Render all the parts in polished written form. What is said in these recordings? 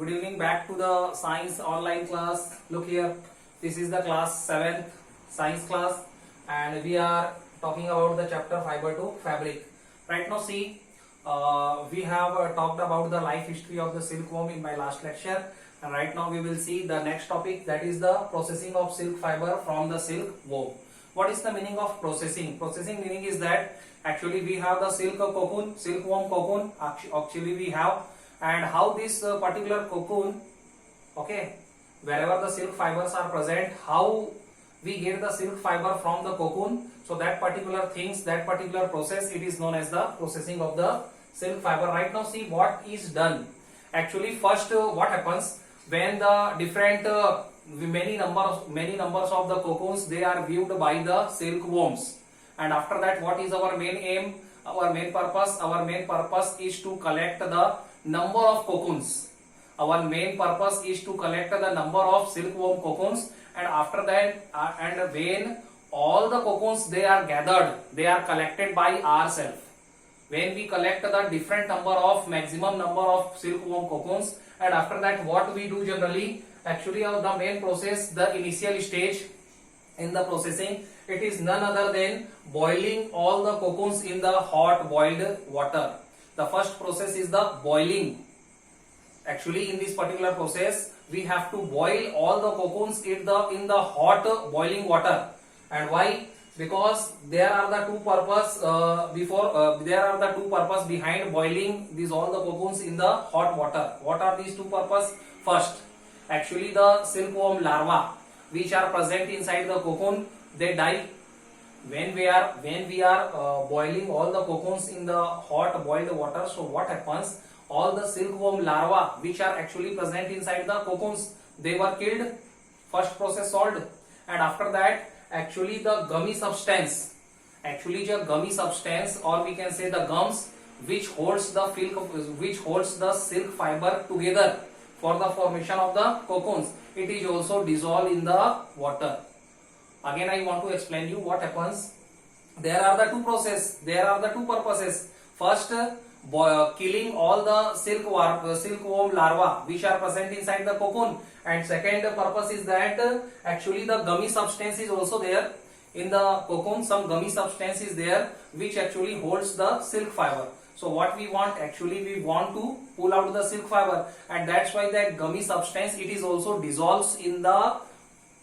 Good evening. Back to the science online class. Look here. This is the class 7th science class, and we are talking about the chapter fiber to fabric. Right now, see, we have talked about the life history of the silkworm in my last lecture, and right now we will see the next topic, that is the processing of silk fiber from the silkworm. What is the meaning of processing? Processing meaning is that actually we have the silk cocoon, silkworm cocoon. Actually we have, and how this particular cocoon, okay, wherever the silk fibers are present, how we get the silk fiber from the cocoon. So that particular things, that particular process, it is known as the processing of the silk fiber. Right now, see what is done. Actually, first what happens when the different many numbers of the cocoons, they are viewed by the silkworms, and after that, what is our main aim? Our main purpose? Our main purpose is to collect the number of cocoons. Our main purpose is to collect the number of silkworm cocoons, and after that, and when all the cocoons they are gathered, they are collected by ourselves. When we collect the different number of maximum number of silkworm cocoons, and after that, what we do generally, actually the main process, the initial stage in the processing, it is none other than boiling all the cocoons in the hot boiled water. The first process is the boiling. Actually, in this particular process, we have to boil all the cocoons in the hot boiling water. And why? Because there are the two purpose behind boiling these all the cocoons in the hot water. What are these two purpose? First, actually the silkworm larvae which are present inside the cocoon, they die. When we are boiling all the cocoons in the hot boiled water, so what happens? All the silkworm larvae which are actually present inside the cocoons, they were killed. First process solved. And after that, actually the gummy substance, or we can say the gums, which holds the silk fiber together for the formation of the cocoons, it is also dissolved in the water. Again, I want to explain you what happens. There are the two purposes. First, killing all the silkworm larvae which are present inside the cocoon, and second purpose is that actually the gummy substance is also there in the cocoon. Some gummy substance is there which actually holds the silk fiber. So what we want, actually we want to pull out the silk fiber, and that's why that gummy substance, it is also dissolves in the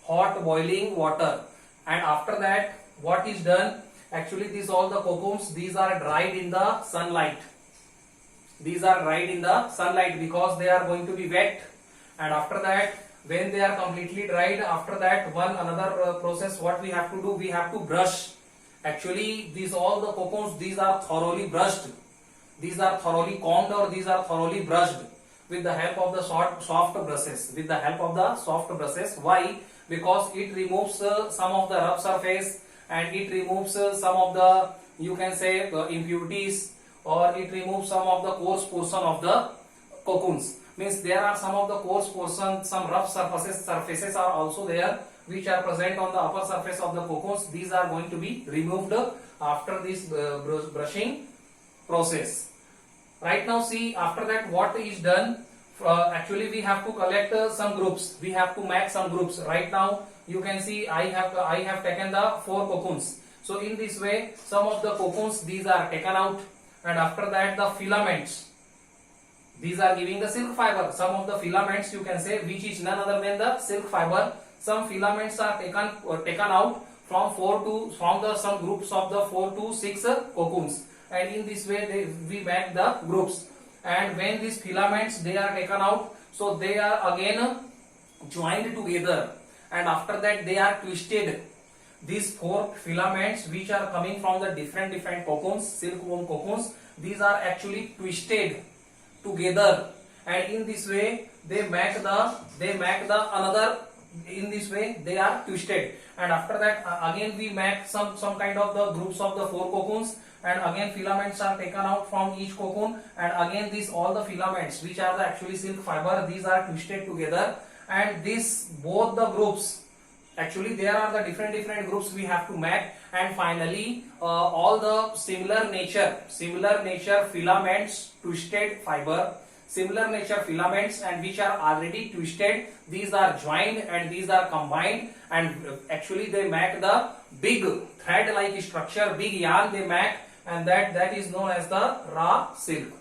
hot boiling water. And after that, what is done? Actually, these all the cocoons, these are dried in the sunlight. Because they are going to be wet. And after that, when they are completely dried, after that, another process what we have to do, we have to brush. Actually, these all the cocoons, these are thoroughly brushed. These are thoroughly combed, or these are thoroughly brushed with the help of the soft brushes. Why? Because it removes some of the rough surface, and it removes some of the, you can say, impurities, or it removes some of the coarse portion of the cocoons. Means there are some of the coarse portion, some rough surfaces are also there which are present on the upper surface of the cocoons. These are going to be removed after this brushing process. Right now, see, after that, what is done? Actually, we have to collect some groups. We have to make some groups. Right now, you can see I have taken the 4 cocoons. So in this way, some of the cocoons, these are taken out, and after that, the filaments, these are giving the silk fiber. Some of the filaments, you can say, which is none other than the silk fiber. Some filaments are taken out from some groups of the 4 to 6 cocoons, and in this way we make the groups. And when these filaments, they are taken out, so they are again joined together, and after that they are twisted. These 4 filaments which are coming from the different cocoons, silkworm cocoons, these are actually twisted together, and in this way they make the another. In this way they are twisted, and after that again we make some kind of the groups of the 4 cocoons, and again filaments are taken out from each cocoon, and again these all the filaments which are the actually silk fiber, these are twisted together, and this both the groups, actually there are the different groups we have to make, and finally all the similar nature filaments, twisted fiber, similar nature filaments and which are already twisted. These are joined and these are combined, and actually they make the big thread like structure, big yarn they make, and that is known as the raw silk.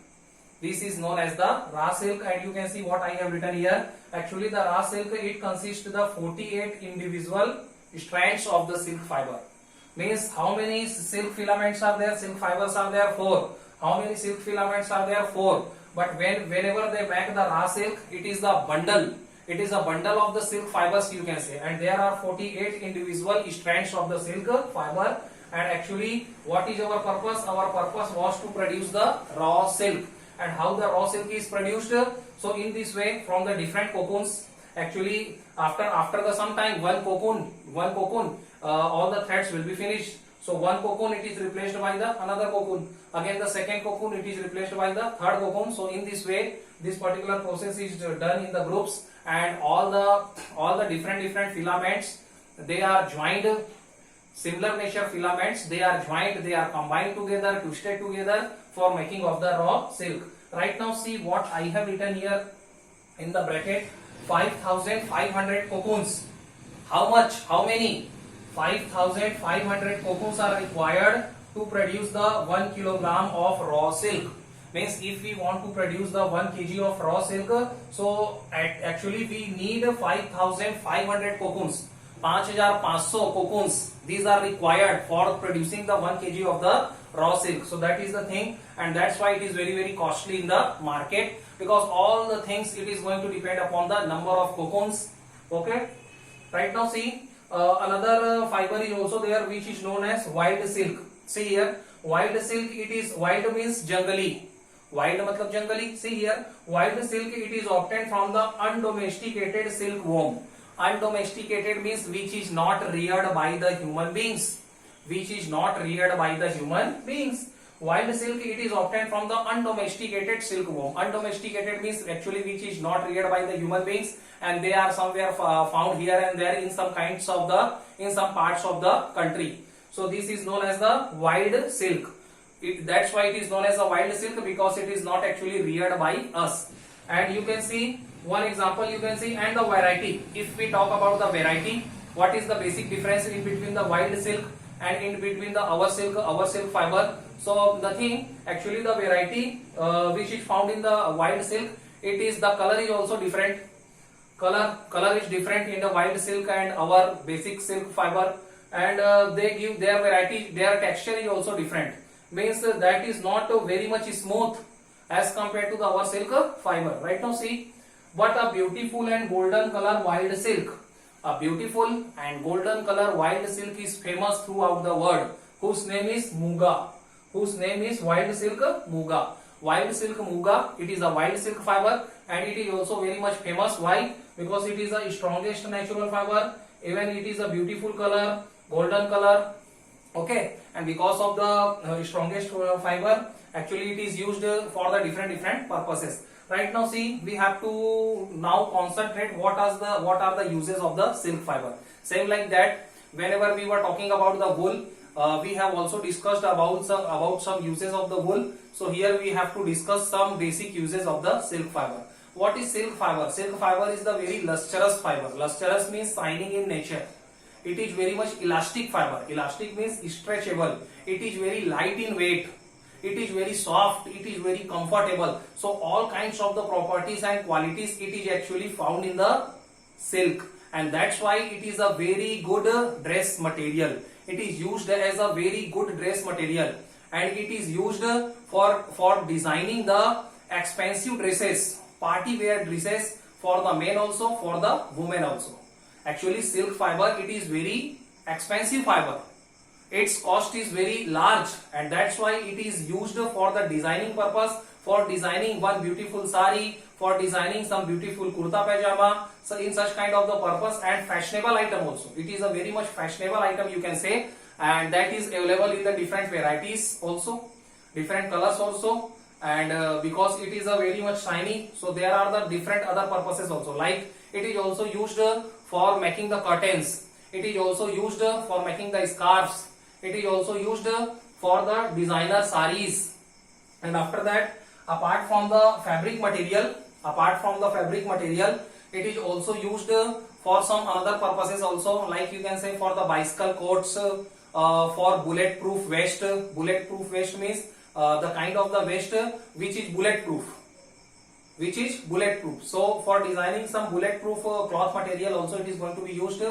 This is known as the raw silk, and you can see what I have written here. Actually the raw silk, it consists of the 48 individual strands of the silk fiber. Means how many silk filaments are there? Silk fibers are there 4. How many silk filaments are there? 4. But whenever they make the raw silk, it is the bundle. It is a bundle of the silk fibers, you can say, and there are 48 individual strands of the silk fiber. And actually, what is our purpose? Our purpose was to produce the raw silk. And how the raw silk is produced? So in this way, from the different cocoons, actually after the some time, one cocoon, all the threads will be finished. So one cocoon, it is replaced by the another cocoon. Again the second cocoon, it is replaced by the third cocoon. So in this way, this particular process is done in the groups, and all the different filaments, they are joined. Similar nature filaments, they are joined, they are combined together, twisted together for making of the raw silk. Right now see what I have written here in the bracket. 5,500 cocoons. How much? How many? 5,500 cocoons are required to produce the 1 kilogram of raw silk. Means if we want to produce the 1 kg of raw silk, so actually we need 5,500 cocoons. 5,500 cocoons. These are required for producing the 1 kg of the raw silk. So that is the thing, and that's why it is very costly in the market, because all the things, it is going to depend upon the number of cocoons. Okay. Right now see another fiber is also there, which is known as wild silk. See here, wild silk, it is, wild means jungly. Wild matlab jungly. See here, wild silk, it is obtained from the undomesticated silkworm. Undomesticated means which is not reared by the human beings. Which is not reared by the human beings. Wild silk, it is obtained from the undomesticated silkworm. Undomesticated means actually which is not reared by the human beings, and they are somewhere found here and there in some parts of the country. So this is known as the wild silk. That's why it is known as a wild silk, because it is not actually reared by us. And you can see one example, you can see, and the variety. If we talk about the variety, what is the basic difference in between the wild silk and in between the our silk fiber? So the thing, actually the variety which is found in the wild silk, it is, the color is also different. Color is different in the wild silk and our basic silk fiber, and they give their variety, their texture is also different. Means that is not very much smooth as compared to the our silk fiber. Right now see, but a beautiful and golden color wild silk. A beautiful and golden color wild silk is famous throughout the world, whose name is Muga. Whose name is wild silk Muga. Wild silk Muga, it is a wild silk fiber, and it is also very much famous. Why? Because it is the strongest natural fiber, even it is a beautiful color, golden color. Okay, and because of the strongest fiber, actually it is used for the different purposes. Right now see, we have to now concentrate what are the uses of the silk fiber. Same like that, whenever we were talking about the wool, we have also discussed about some uses of the wool. So here we have to discuss some basic uses of the silk fiber. What is silk fiber? Silk fiber is the very lustrous fiber. Lustrous means shining in nature. It is very much elastic fiber. Elastic means stretchable. It is very light in weight. It is very soft. It is very comfortable. So all kinds of the properties and qualities, it is actually found in the silk, and that's why it is a very good dress material. It is used as a very good dress material, and it is used for designing the expensive dresses, party wear dresses, for the men also, for the women also. Actually silk fiber, it is very expensive fiber. Its cost is very large, and that's why it is used for the designing purpose, for designing one beautiful sari, for designing some beautiful kurta pajama, so in such kind of the purpose, and fashionable item also. It is a very much fashionable item, you can say, and that is available in the different varieties also, different colors also, and because it is a very much shiny, so there are the different other purposes also. Like it is also used for making the curtains. It is also used for making the scarves. It is also used for the designer saris. And after that, apart from the fabric material, it is also used for some other purposes also, like you can say for the bicycle coats, for bulletproof vest. Bulletproof vest means the kind of the vest which is bulletproof. So for designing some bulletproof cloth material also it is going to be used.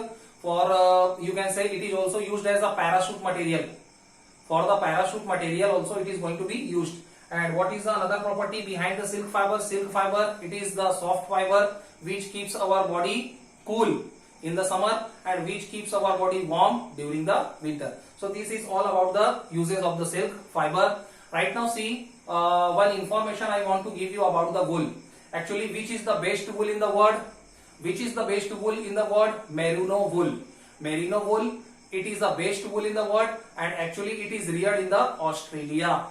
For you can say it is also used as a parachute material. For the parachute material also it is going to be used. And what is the another property behind the silk fiber? Silk fiber, it is the soft fiber which keeps our body cool in the summer and which keeps our body warm during the winter. So this is all about the uses of the silk fiber. Right now see, one information I want to give you about the wool. Actually, which is the best wool in the world? Merino wool. Merino wool, it is the best wool in the world, and actually it is reared in the Australia.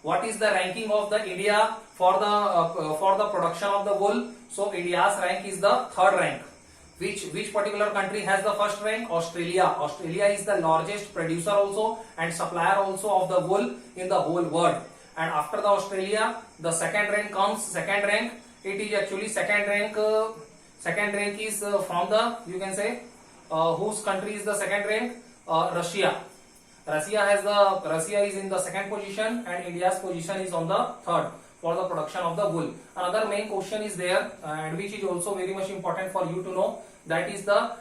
What is the ranking of the India for the production of the wool? So India's rank is the third rank. Which particular country has the first rank? Australia. Australia is the largest producer also and supplier also of the wool in the whole world. And after the Australia, the second rank comes. Second rank, it is actually second rank is from the, you can say, whose country is the second rank? Russia. Russia is in the second position and India's position is on the third for the production of the wool. Another main question is there, and which is also very much important for you to know, that is the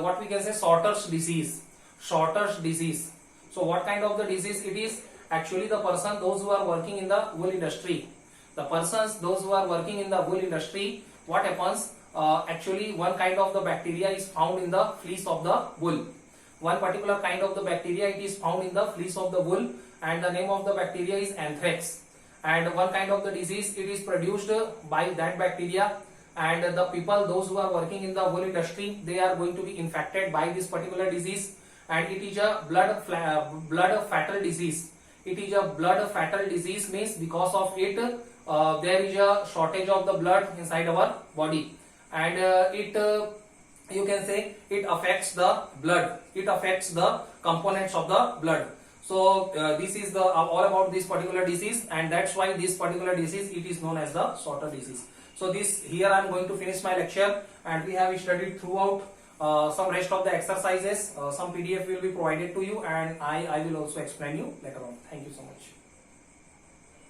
what we can say Shorter's disease. Shorter's disease. So what kind of the disease it is? Actually the person, those who are working in the wool industry, what happens? Actually one kind of the bacteria is found in the fleece of the wool. One particular kind of the bacteria it is found in the fleece of the wool, and the name of the bacteria is anthrax. And one kind of the disease it is produced by that bacteria, and the people, those who are working in the wool industry, they are going to be infected by this particular disease, and it is a blood fatal disease. It is a blood fatal disease means because of it there is a shortage of the blood inside our body, and you can say it affects the blood, it affects the components of the blood. So this is the all about this particular disease, and that's why this particular disease it is known as the Shorter disease. So this here I am going to finish my lecture, and we have studied throughout some rest of the exercises. Some PDF will be provided to you, and I will also explain you later on. Thank you so much.